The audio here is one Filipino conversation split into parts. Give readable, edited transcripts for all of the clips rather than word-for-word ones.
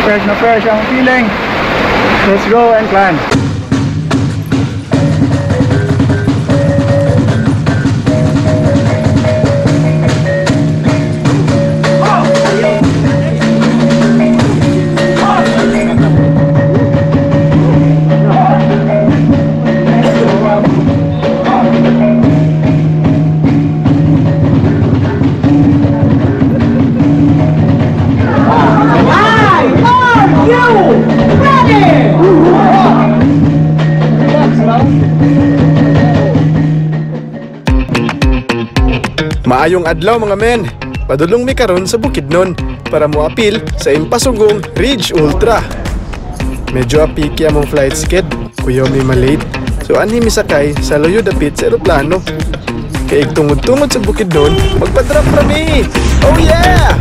na fresh ang feeling. Let's go and climb. Maayong adlaw mga men, padulong mi karon sa Bukidnon para mo apil sa Impasugong Ridge Ultra. Medyo apiki among flight sked, kuyaw mi malate, so anhi mi sakay sa loyo dapit sa eroplano. Kay tungod-tungod sa Bukidnon, magpa-drop rami! Oh yeah!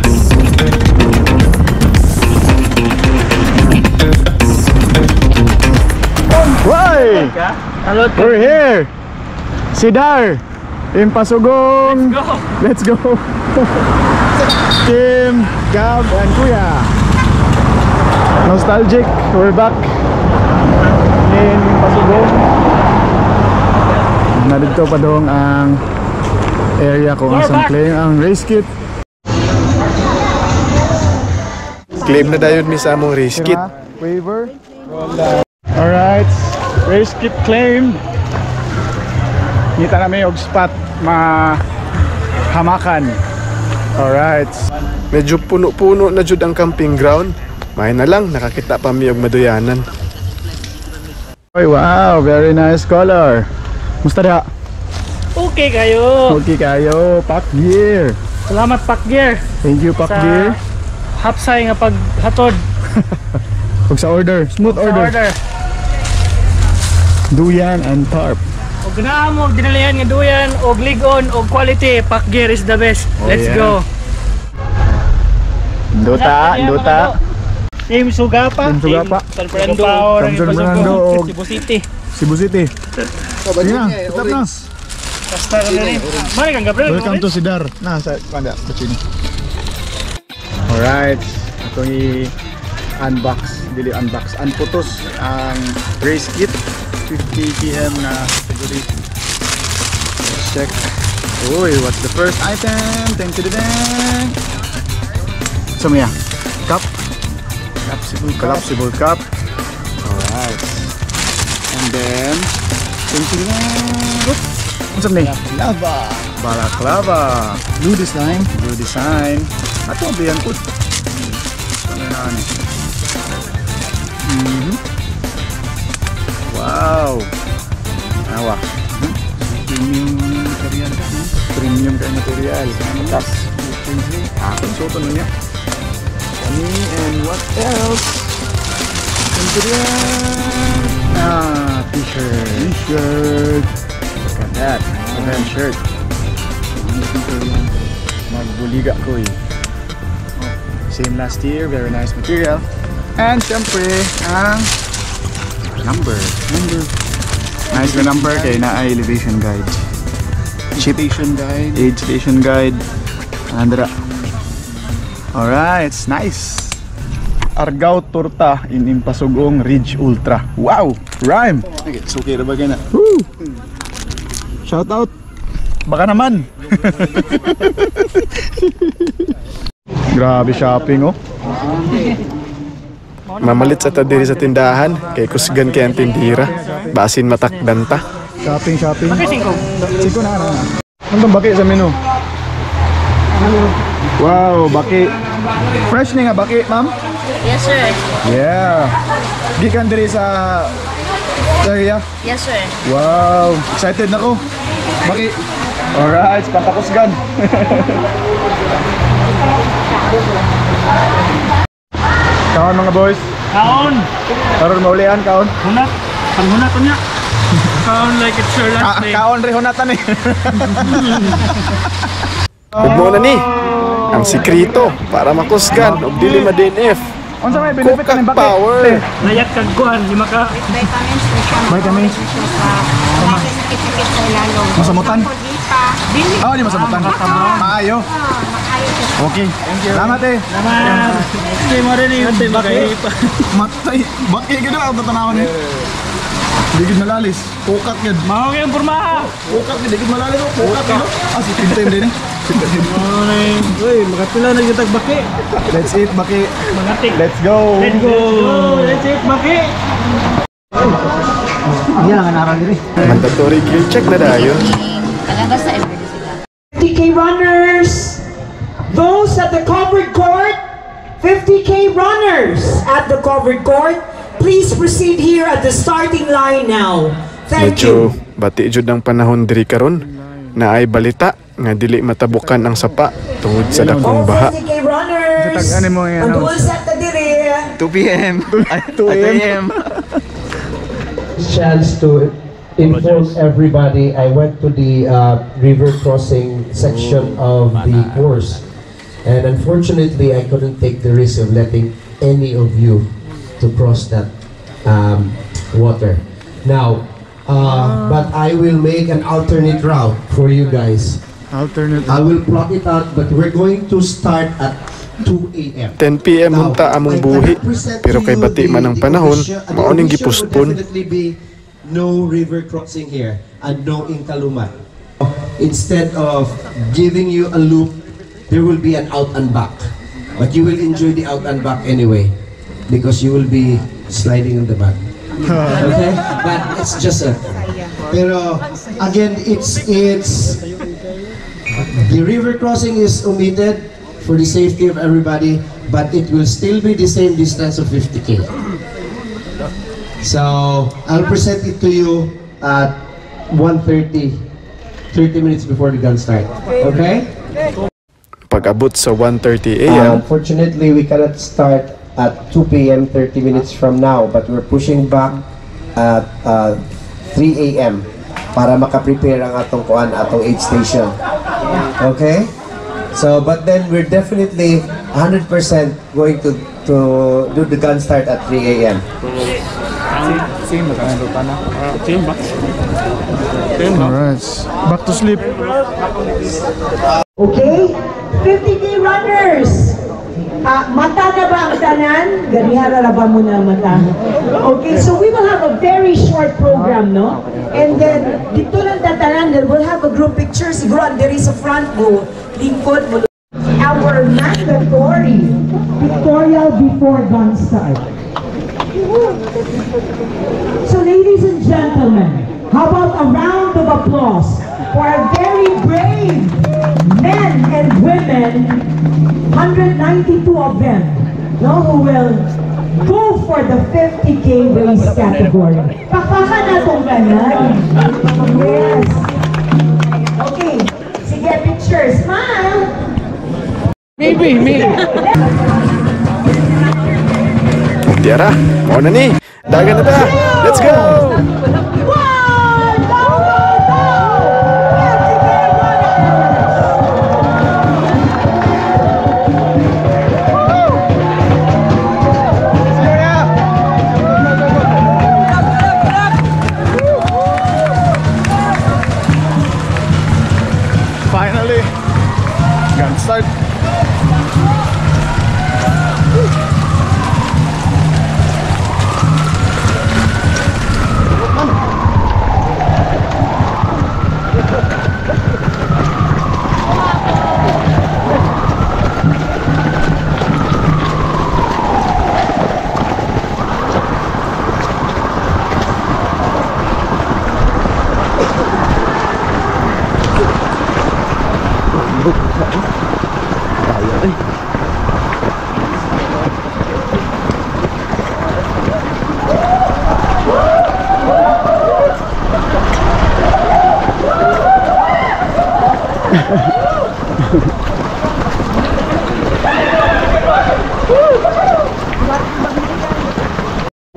Why? We're here! Sidar! Impasugong! Let's go! Kim, Gab, and Kuya. Nostalgic, we're back in Impasugong. Narito pa doon ang area kung asang claim ang race kit. Claim na dayon mi sa among race kit. Waiver. Alright, race kit claimed. Kita namin yung spot mahamakan. Alright. Medyo puno-puno na jud ang camping ground. May na lang nakakita pa mi og maduyanan. Oy, wow, very nice color. Musta da? Okay kayo. Okay kayo, Pack Gear. Salamat Pack Gear. Thank you, Pack Gear. Hapsay nga paghatod. Pag sa order, smooth order. Duyan and tarp. Og ganahan mo dinalihan nga duyan og ligon og quality, Pack Gear is the best. Let's go. Duta. Team Sugapa. Team Sugapa. San Fernando. Cebu City. Cebu City. Yeah, tetap na. Basta ka na rin. Mari kang Gabriel. Welcome to Sidar. Nah, sa panda bacini. Alright, ito i-unbox, unputos ang race kit 50 km na category. Let's check. Uy, what's the first item? Thank you, dang. So yeah, cup. Collapsible cup. Alright. And then thank you, dang. What's up nih? Balaclava. Blue design. Ato biyan ko. Wow. Awak. Premium kayak material. Mantap. Akin soto nun ya. And what else? T-shirt. Look at that. Shirt. Magbuliga ko eh. Same last year, very nice material. And syempre, ang number. Nice na number kay na elevation guide. Age station guide. Andra. Alright, it's nice. Argao Torta in Impasugong Ridge Ultra. Wow, rhyme. It's okay na ba gana? Woo! Shout out. Baka naman. Grabe shopping oh. Mamalit sa tadiri sa tindahan, kay kusgan kay ang tindira. Basin matakdan ta. Shopping. Singko na. Ano baki sa menu? Wow, baki. Fresh ni nga baki, ma'am? Yes, sir. Yeah. Gikan diri sa area? Yes, sir. Wow, excited na ko. Baki. Alright, pampakusgan. Kaon mga boys. Kaon. Karon maulian kaon. Hunat. Panghunat ko niya. Kaon like it's your last day. Kaon rin hunatan eh. Ugmo na ni ang sikrito para makusgan og dili ma-DNF. Unsa may benefit Coca ng baki? Power. Layat kag kuan, di maka Vitamins. Certificate sa ilalong. Masamutan? Dili. Oh, di masamutan. Maayo. Makayo siya sa Okay. Thank you. Salamat eh. Naman. Okay mo rin yung baki. Matay. Baki gano'n ako tatanawan eh. Digid malalis. Pukat yun. Mahal yung purma. Pukat yun. Digid malalis. Pukat yun. Ah, si time din eh. Uy, makapila na yung baki. Let's eat baki. Mangatik. Let's go. Let's go. Let's eat baki. Yan ang anaral din eh. Mandatory gear check na dayon. Talaga sa everyday sila. 50K runners, those at the covered court, 50K runners at the covered court, please proceed here at the starting line now. Thank Medyo you. bati jud ang panahon diri karon. Naay balita nga dili matabukan ang sapa tungod sa dakong All baha. 50K runners, Tag-ano mo yan, ang ano? dual set na diri. 2 p.m. 2 a.m. Chance to inform everybody. I went to the river crossing section of the course, and unfortunately I couldn't take the risk of letting any of you to cross that water. Now, but I will make an alternate route for you guys. Alternate. I will plot it out, but we're going to start at 2 a.m. 10 p.m. unta among buhi, pero kay bati man ang panahon, mao ning gipuspon. Definitely be no river crossing here and no Inkaluman. Instead of giving you a loop, there will be an out and back. But you will enjoy the out and back anyway, because you will be sliding on the back. Okay? But it's just a... Pero again, it's the river crossing is omitted for the safety of everybody, but it will still be the same distance of 50K. So I'll present it to you at 1:30, 30 minutes before the gun start. Okay? Pag-abot sa 1:30 a.m., Unfortunately, we cannot start at 2 p.m. 30 minutes from now, but we're pushing back at 3 a.m. para makaprepare ang atong aid station. Okay? So, but then we're definitely 100% going to do the gun start at 3 a.m. Alright. Back to sleep. Okay? 50K runners! Mata na ba ang tanan? Ganihara na ba muna ang mata? Okay, so we will have a very short program, no? And then, dito lang tatanan, then we'll have a group picture. Siguro, there is a front go, lingkod mo. Our mandatory pictorial before gun start. So, ladies and gentlemen, how about a round of applause for our very brave men and women, 192 of them, no, who will go for the 50K race category. Pakpakan na itong ganan. Yes. Okay. Sige, picture. Smile. Maybe, me. Tiara, mao na ni. Dagan na ta. Let's go. One, go, go, go! 50K Finally. Gun start.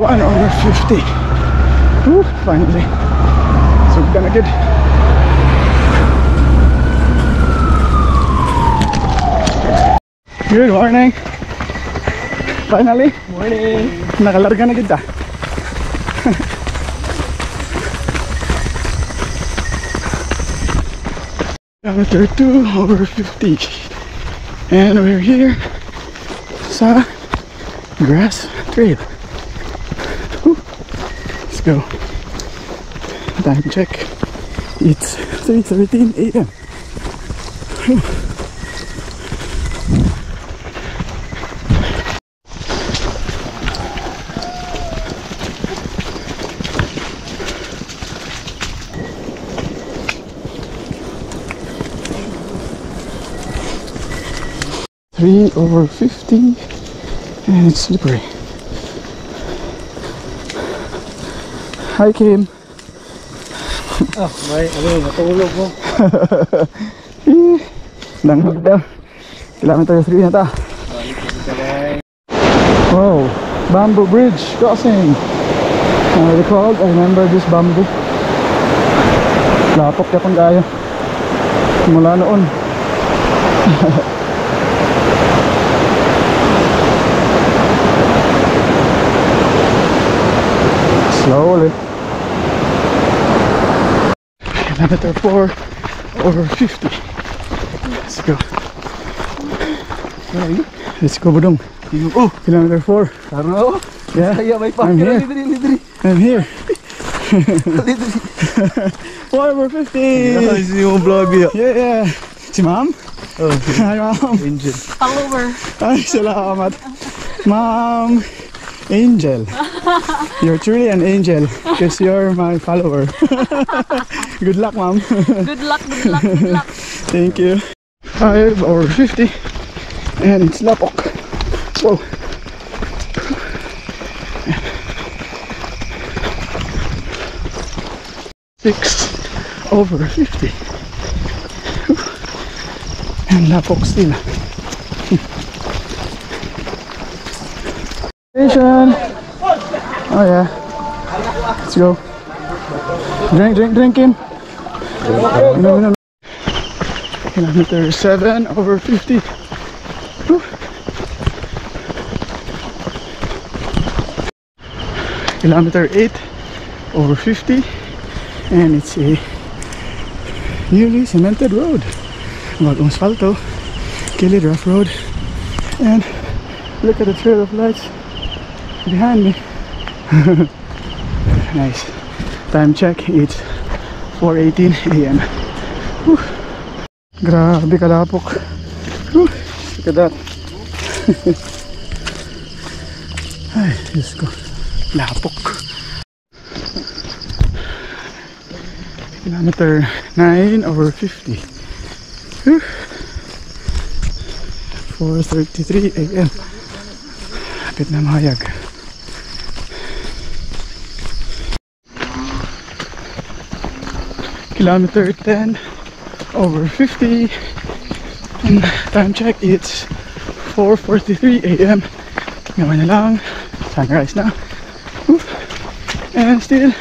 One over 50. Whew, finally. So we're gonna get good morning. Finally. Morning. Nakalarga na kita. After 2 over 50. And we're here sa grass trail. Whew. Let's go. Time check. It's 3:13 a.m. Whew. Over 50 and it's slippery. Hi Kim. Oh, may matulog mo. Nanghag daw. Kilometer 3 na ta. Wow, bamboo bridge crossing. I remember this bamboo. Lapok ka pang kaya. Mula noon. Slowly. Kilometer 4 over 50. Let's go. Let's go, Budong. Oh, kilometer 4. Taro. Yeah, I'm here. I'm here. 4 over 50. yung vlog ya. Yeah. Si Ma'am? Oh, Hi, Ma'am. Angel. Follower. Ay, salamat. Ma'am. Angel. You're truly an angel because you're my follower. Good luck, Ma'am. Good luck, good luck, good luck. Thank you. 5 over 50 and it's Lapok. Whoa. Six over 50 and Lapok still. Station. Oh yeah. Let's go. Drink Kim. No. Kilometer 7 over 50. Whew. Kilometer 8 over 50 and it's a newly cemented road. Bagong asfalto, Kilid Rough Road, and look at the trail of lights behind me. Nice. Time check, it's 4:18 a.m. Whew. Grabe kalapok. Whew. Look at that. Ay, Diyos ko. Lapok. Kilometer 9 over 50. Whew. 4:33 a.m. Kapit na mahayag. Kilometer 10 over 50 and time check it's 4:43 a.m. Ngayon na lang, sunrise na. Oof. And still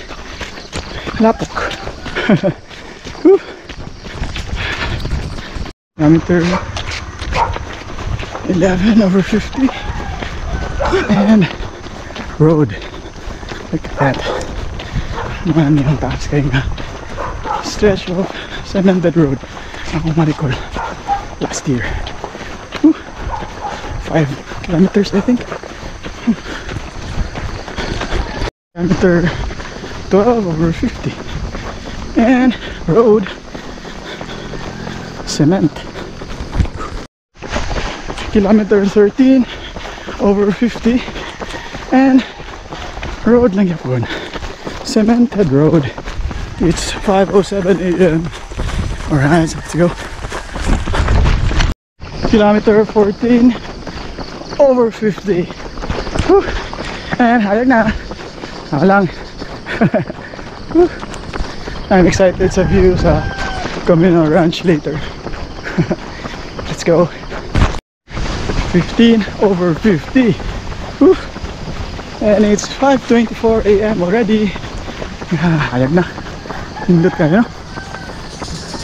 lapok. Kilometer 11 over 50 and road. Look at that. Naman yung taas kayo nga stretch of cemented road ako ma-recall last year. 5 kilometers I think. Kilometer 12 over 50 and road cement. Kilometer 13 over 50 and road lang yapon, cemented road. It's 5:07 a.m. Alright, let's go. Kilometer 14 over 50. Whew. And hayag na. Ako lang. I'm excited sa view sa Communal Ranch later. Let's go. 15 over 50. Whew. And it's 5:24 a.m. already. Hayag na. Hindot ka, no?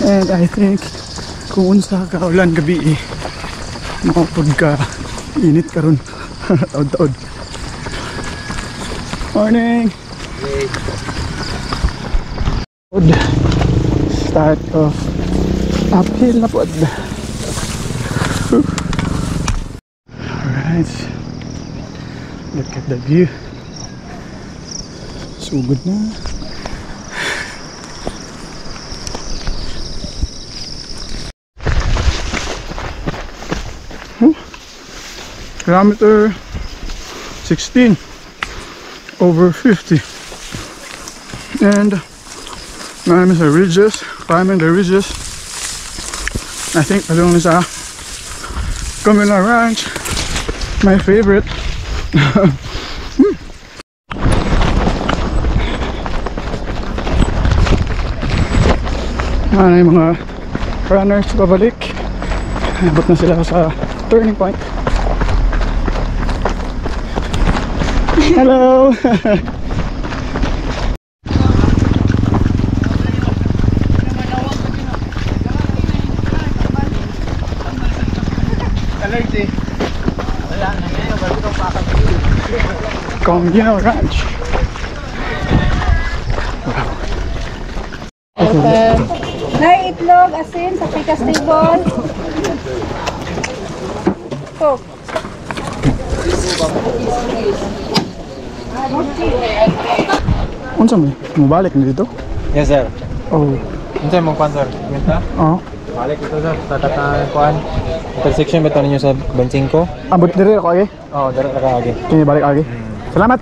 And I think kung unsa ka ulan gabi makapod ka init ka ron. Taod-taod. Morning. Start of uphill na pod. Look at the view. Sugod na. Kilometer 16 over 50, and marami sa ridges, climbing the ridges. I think along sa Communal Ranch, my favorite. Ano yung mga runners pabalik. Abot na sila sa turning point. Hello. Communal Ranch. Nay itlog, asin, sa pikas table. Coke. Unsa mo? Mubalik na dito? Yes sir. Oh. Unsay mong kuan sir? Minta? Oh. Balik ito sir. Tatata kuan. Intersection ba ninyo sa Bensinko? Abot dire ako agi. Oh, dara ka agi. Kini balik agi. Salamat.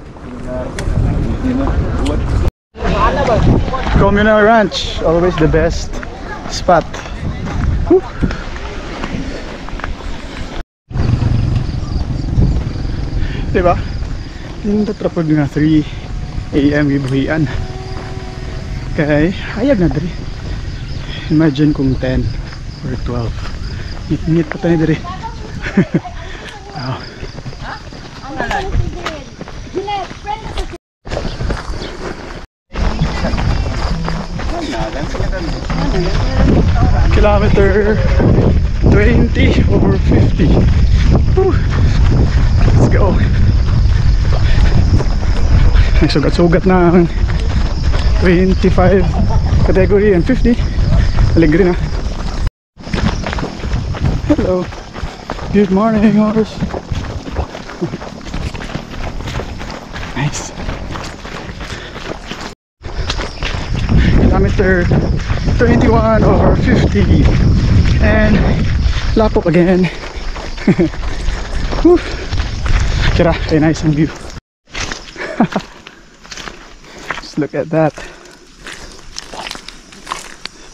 Communal Ranch, always the best spot. Whew. Diba? Yung tatrapod nga 3 AM gibuhian. Kay hayag na diri. Imagine kung 10 or 12. Ngit-ngit pa tayo diri. Wow. Kilometer 20 over 50. Whew. Let's go. Nagsugat-sugat ng 25 category and 50. Aligre na. Hello. Good morning, horse. Nice. Kilometer 21 over 50 and lapok again. Whew. Kira, ay nice ang view. Just look at that.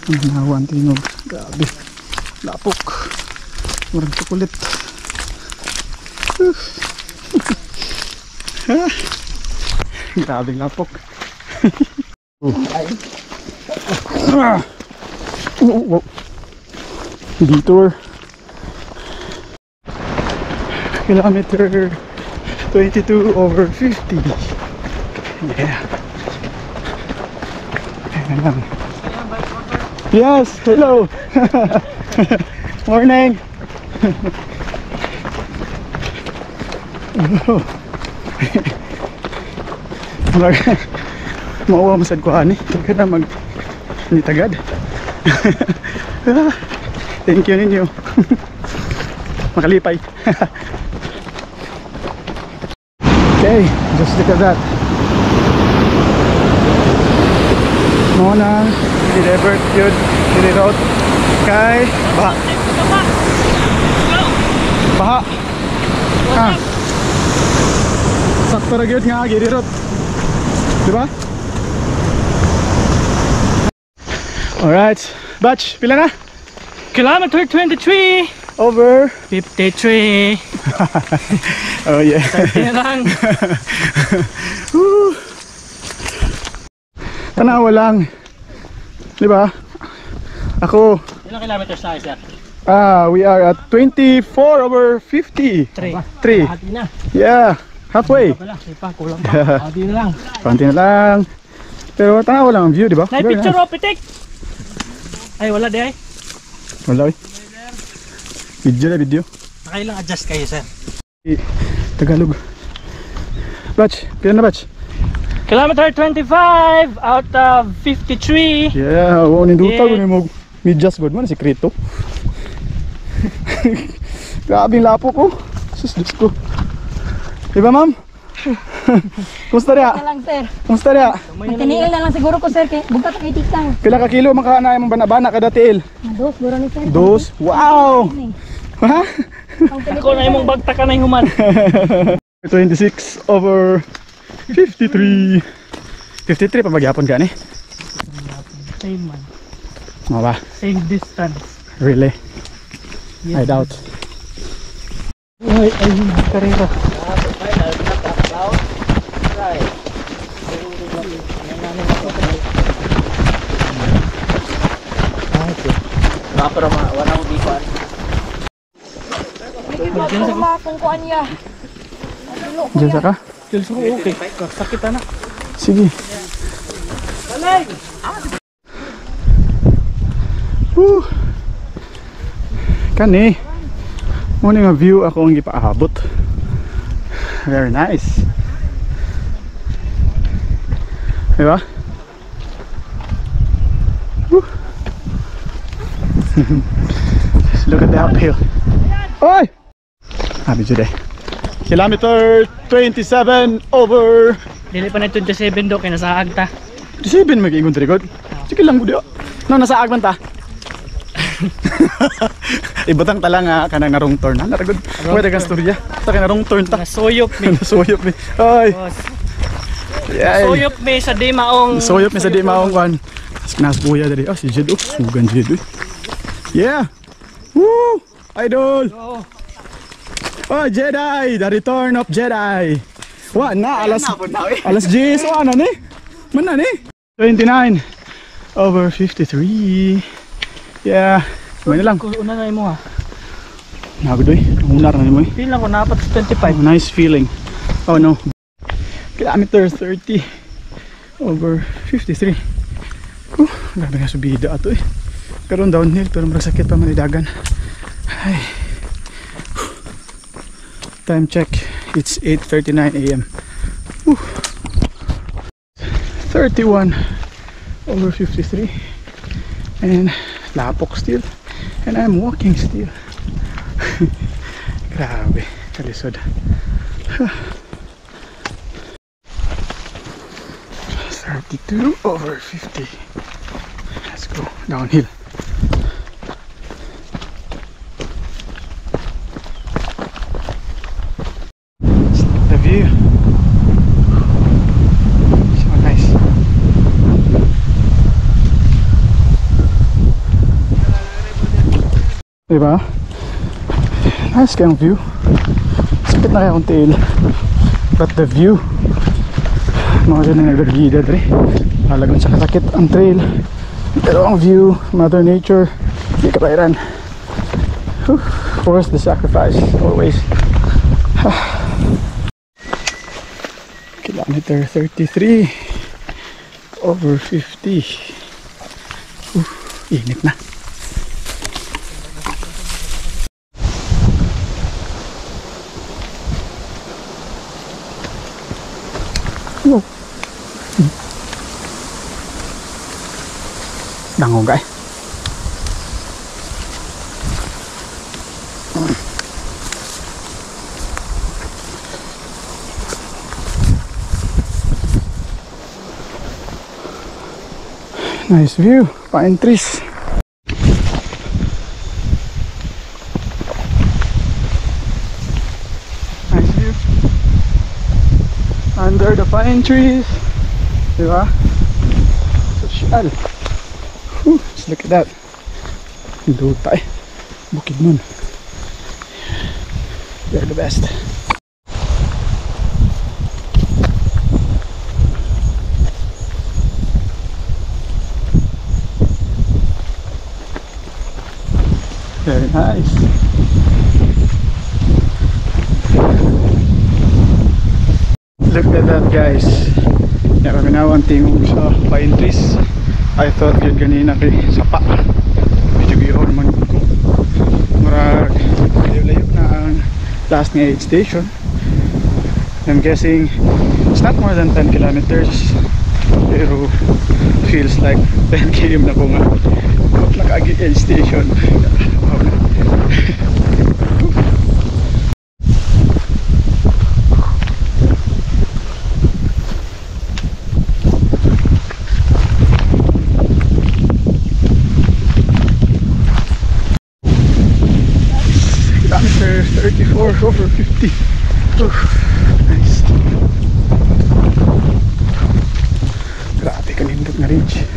Nawan tingog. Grabe. Lapok. Murang chocolate. Grabe lapok. Detour. Kilometer 22 over 50. Yeah. Ayan lang. Yes, hello. Morning. Mauwa mo sa kuhaan eh. Tagad na mag nitagad. Thank you ninyo. Makalipay. Okay, just look at that. Mona, delivered yun, delivered kay Baha. Baha. Ah. Sakto na yun nga, delivered. Diba? Alright, batch, pila na? Kilometer 23 Over 53. Oh yeah. Yan lang. Tanawa lang. Diba? Ako, Ilang kilometers tayo sir? we are at 24 over 50. 3. 3. Hati na. Yeah, halfway. Wala, pa, kulang pa. Hati na lang. Konti na lang. Pero tanawa lang ang view, diba? Nay Very picture nice. o pitik. Ay wala di ay. Wala eh. Video na video. Nakailang adjust kayo sir. Tagalog. Batch, pila na batch? Kilometer 25 out of 53. Yeah, wow, ninduta ko Yeah. ni mo medyas god man sekreto. Grabe yung lapo ko. Sus, Diyos ko. Diba ma'am? Kumusta niya? Na lang, sir. Kumusta niya? Tiniil na lang siguro ko, sir. Kaya bugat kay tikang. Pila ka kilo man ka na imong bana-bana kada tiil? Dos, guro ni sir. Dos? Wow! Ha? Ako na imong bagtaka na human. 26 over 53. 53 pa magyapon ka ni? Same man. Mga ba? Same distance. Really? I doubt. Ay, karera. Kung kuan niya. Diyan sa ka? Feels ko okay. Sakit na. Sige. Woo! Kani. Muna nga view ako ang gipaabot. Very nice. Diba? Woo! Look at the uphill. Oi! Happy today. Kilometer 27 over. Dili pa na 27 do kay nasa agta. 27 mag-iingon trikod. Sige lang gudio. No, nasa agman ta. Ibutang tala nga kanang narong turn. Naragod. Pwede kang storya. Ta kay narong turn ta. Nasuyop mi. Nasuyop mi. Ay. Yay. Nasuyop mi sa di maong. Nasuyop mi sa di maong kan. Nas buya dari. Oh, si Jed. Oh, sugan Jed. Yeah. Woo! Idol. Oh, Jedi! The return of Jedi! Wa na, alas 10, wa na ni? Man na ni? 29 over 53. Yeah, may na lang. Una na imo ha. Nagodoy, unar na mo eh. Feel lang ko napat sa 25. Oh, nice feeling. Oh no. Kilometer 30 over 53. Grabe nga subida ato eh. Pero downhill, pero magsakit pa manidagan. Ay. Time check, it's 8:39 a.m. 31 over 53 and lapok still and I'm walking still. Grabe, kalisod. 32 over 50. Let's go downhill. The view. So nice. Diba? Nice kayong view. Sakit na kayong tail. But the view, mga dyan na nagdargida dre. Talagang sa kasakit ang trail. Pero ang view, Mother Nature, di kapairan. Force the sacrifice, always. Kilometer 33 over 50. Init na. Wow. Dango guys. Nice view, pine trees. Nice view. Under the pine trees. Diba? Social. Just look at that. Lutay. Bukidnon. They're the best. Very nice. Look at that guys. Nakaminawan tingog sa pine trees. I thought yun kanina kay sapa. Medyo gihon man ko. Murag layo na ang last nga aid station. I'm guessing it's not more than 10 kilometers. Pero feels like 10 km na po nga. Nakaagi aid station. kilometer 34 over 50. Oof, nice. Grabe kanindot na ridge.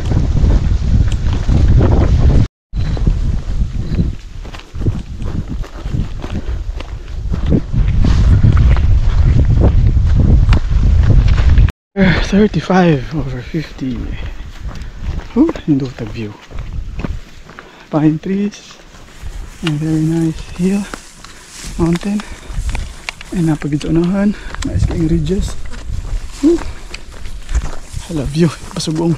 Uh, 35 over 50. Ooh, nindot the view. Pine trees. And very nice hill, mountain, and napagidsunahan, nice king ridges. Woo. I love you, pasugong.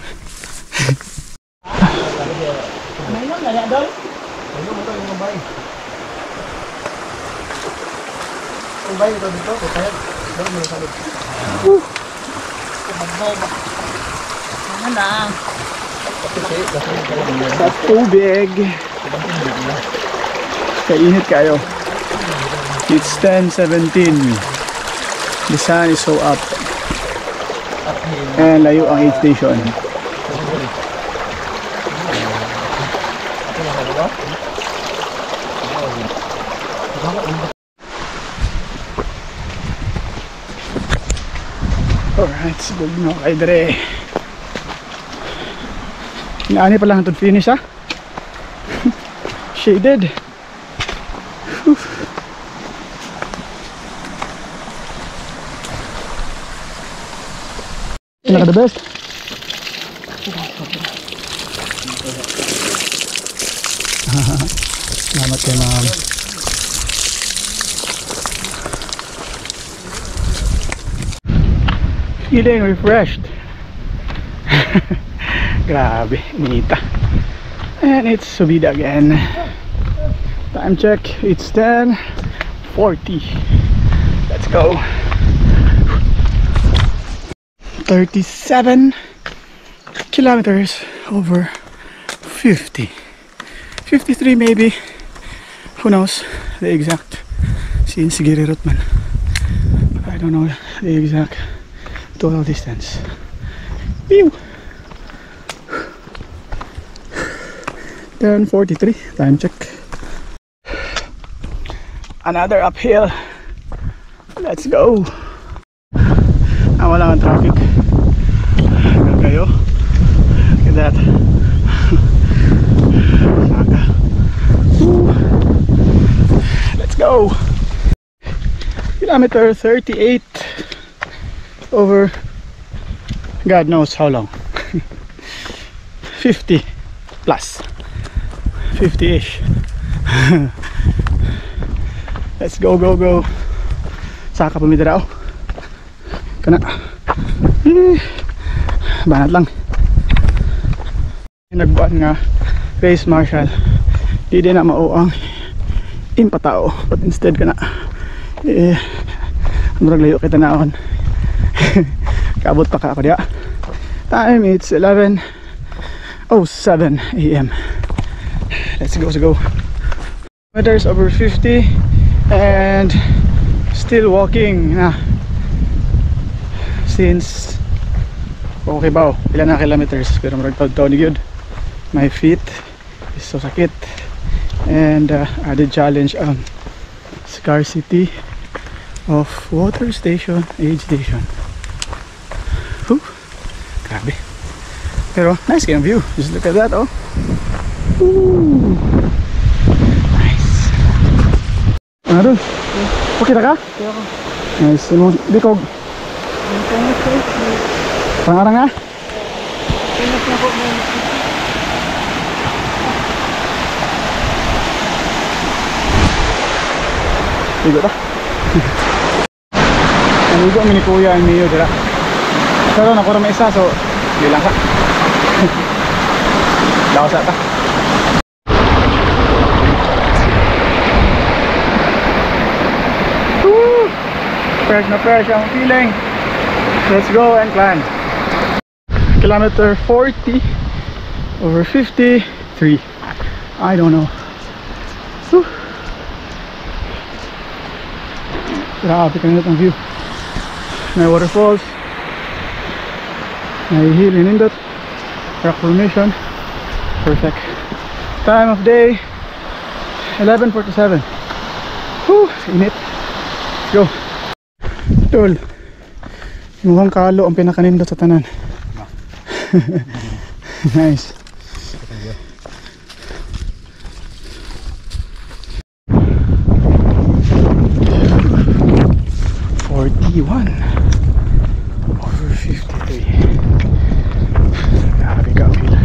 Sa tubig. Kainit kayo. It's 10:17. The sun is so up. And layo ang aid station. Alright, sibog na kay Dre. Inaani pa lang ito finish ha. Shaded. Pinaka the best. Salamat kay ma'am. Feeling refreshed. Grabe, inita. And it's subida again. Time check, it's 10:40. Let's go. 37 kilometers over 50. 53 maybe. Who knows the exact, since Girirot man. I don't know the exact total distance. Pew! 10:43, time check. Another uphill. Let's go. Wala ang traffic. Hanggang kayo. Look at that. Saka. Let's go. Kilometer 38 over God knows how long. 50 plus. 50-ish. Let's go, go, go. Saka pumidraw. Kana. Banat lang. Nagbuan nga race marshal. Di din na mauang impatao. But instead kana murag layo kita naon. Kabot pa ka ako diya. Time it's 11:07 AM. Let's go, let's go. Meters over 50 and still walking na since okay ba ilan na kilometers pero maragtaw ni gyud. My feet is so sakit and added challenge ang scarcity of water station, aid station. Whew, grabe. Pero nice game view, just look at that. Oh, ooh, nice. Ano doon? Okay na ka? Nice. Bikog pangarang nga. Ligo ta. Naligo ang minikuya ang niyo dira. Pero nakuha may isa so bilang ka. Lawas ta. Woo! Fresh na fresh ang feeling. Let's go and climb. Kilometer 40 over 53. I don't know. Whew. Grabe kanina ang view. May waterfalls, may hill inindot, rock formation. Perfect. Time of day 11:47. Whew, init. Let's go. Tol. Mukhang kalo ang pinakanindot sa tanan. Nice. Over 53. Grabe ka feel.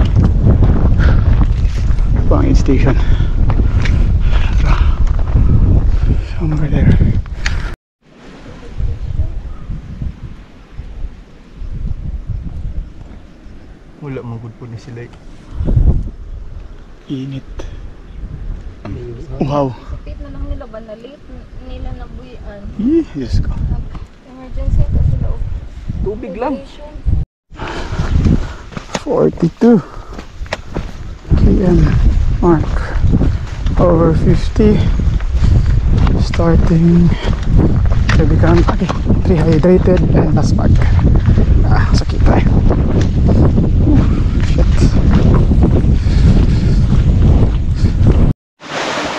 Pangit station. Somewhere there. Wala magud po ni sila. Init. Wow. Kapit na lang nila ba na late nila nabuyan. Yes ko. Emergency ito sila. Tubig lang. 42 km mark. Over 50. Starting to become dehydrated and last mark. Sakit tayo. Shit.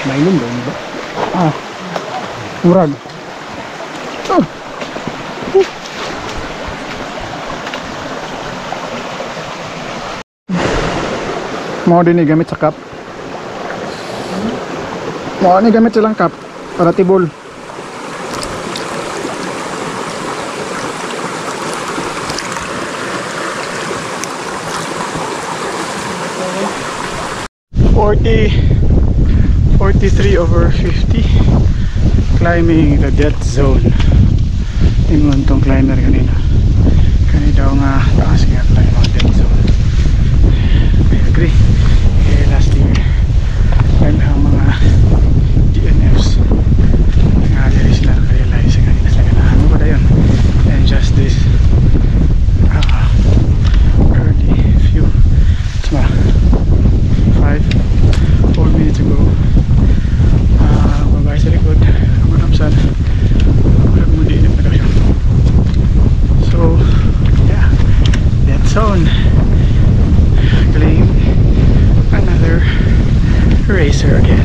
Mainom ba yun ba? Murag. Mau din ni gamit sa cup. Mau ni gamit silang cup para tibol. $43 over 50. Climbing the death zone. Ingon tong climber kanina. Kani daw nga taas nga climb ang death zone. I agree. Last year climb ang mga DNFs. Nga diri sila nakarealize nga nila sila ganahan mo ba da yun. And just this early few 4 minutes ago babay sa likod manapsan walang muli na pala siya. So yeah, that zone claim another racer again.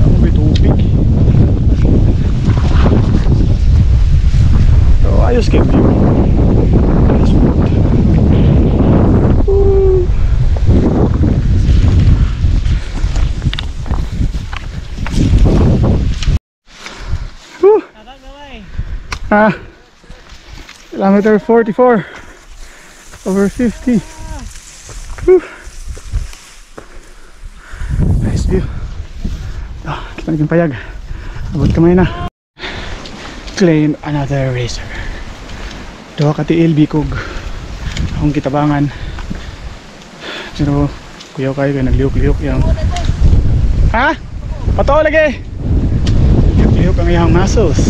Ang bitubig. So ayos kay view. Ayos po. Kilometer 44 over 50. Whew. Nice view. Kita naging payag. Abot kamay na. Claim another racer. Duha ka tiil bikog akong kitabangan. Pero kuyaw kayo kaya nagliyok-liyok yung ha? Pato lagi! Liyok ang iyang muscles.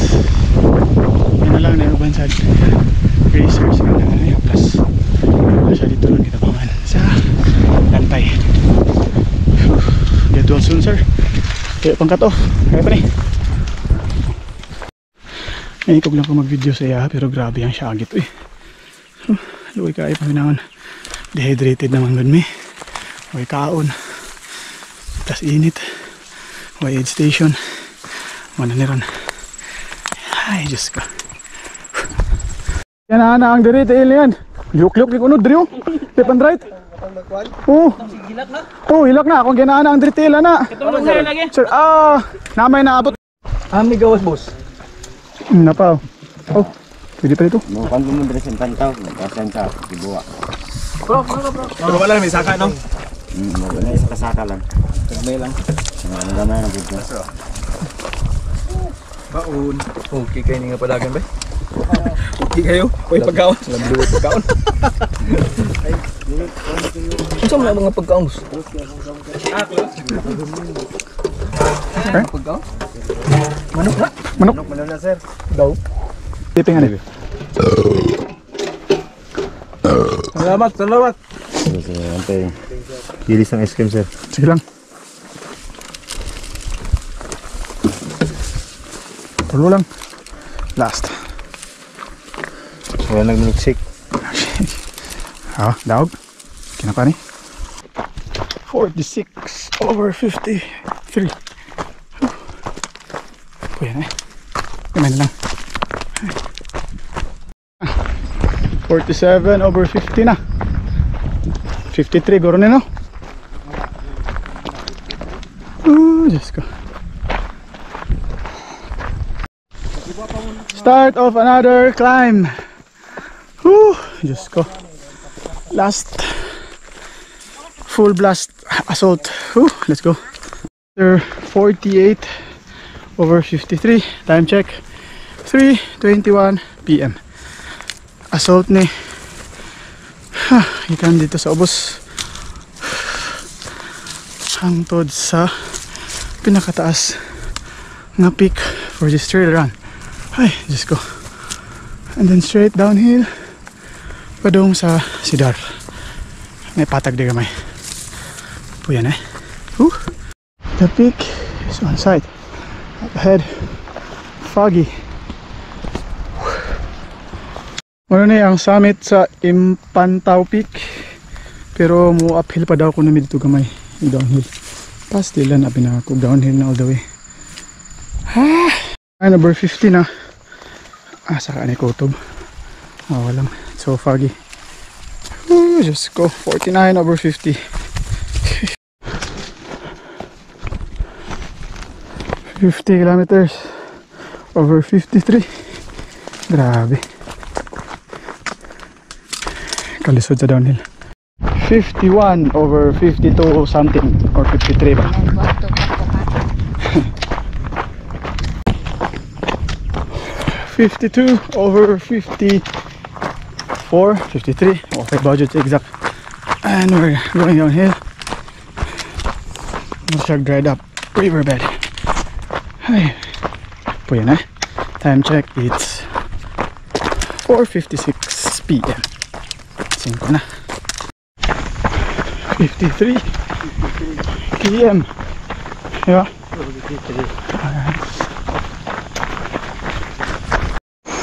Yan na lang na yung bansad racers nga na plus siya dito lang kitabangan sa lantay. Get well soon sir. Kaya pang cut off. Kaya pa ni naikog lang ko mag video sa iya pero grabe ang syagit eh. Luwi ka ay paminangon. Dehydrated naman gud mi. Huwag kaon plus init. Huwag aid station mananiran. Ay Diyos ko. Yan na ang diri tail yan. Liuk-liuk lik unod diri oh. Left and right. Oh. Oh, hilak na akong ginaana ang diri tail ana. Ito mo sir lagi. Sir, namay naabot. Ami gawas boss. Napaw. Oh. Pwede pa ito. Mo kan mo diri sa pantaw, kasan sa dibuwa. Bro. Wala may saka no. Mo na isa kasaka lang. May lang. Ano naman ang bidyo. Baon. Okay kayo nga palagan ba? Okay kayo? Uy pagkaon. Lambuot pagkaon. Unsa man mga pagkaon? Pagkaon? Manok na? Manok na sir. Daw. Tipingan eh. Salamat. Antay. Kilis ng ice cream sir. Sige lang. Tulo lang. Last. Wala nag-milkshake. Daog. Kinapa ni. 46 over 53. Yan eh. Kamay na lang. 47 over 50 na. 53 guro na no? Diyos ko. Start of another climb. Diyos ko. Last full blast assault. Let's go. 48 over 53. Time check 3:21 PM. Assault ni ikan dito sa ubos hangtod sa pinakataas na peak for this trail run. Ay, Diyos ko. And then straight downhill padung sa Sidar. May patag di gamay. Puyan eh. The peak is on site. Up ahead, foggy. Ano na ang summit sa Impantao Peak. Pero mo uphill pa daw ko na dito gamay. Downhill. Pastilan na pinako. Downhill na all the way. Number 50 na. Saka ni Kutob. Walang. So foggy. Just go. 49 over 50. 50 kilometers over 53. Grabe. Kalisod sa downhill. 51 over 52 something or 53 ba? 52 over 54 53. Okay, budget exact. And we're going downhill. Masyag dried up riverbed. Ay, po yan eh. Time check, it's 4:56 PM. 5 na. 53 PM. Diba?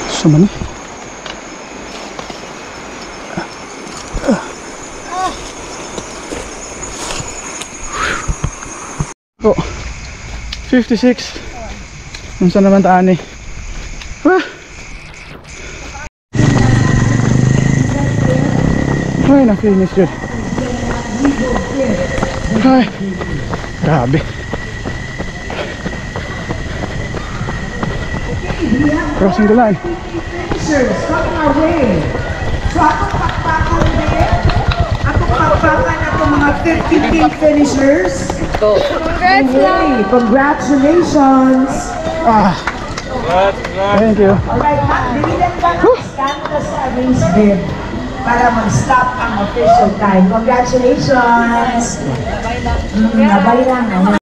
Sama ni. Oh, 56. Kung saan naman taan eh. Ay, na-finish yun. Ay, grabe. Crossing the line. Finishers coming our way. So atong pakpakan din. Atong pakpakan atong mga 50 team finishers. Congrats lang! Congratulations! Thank you. Alright, bilidan ka ng scan ka sa race bib para mag-stop ang official time. Congratulations! Nabay lang.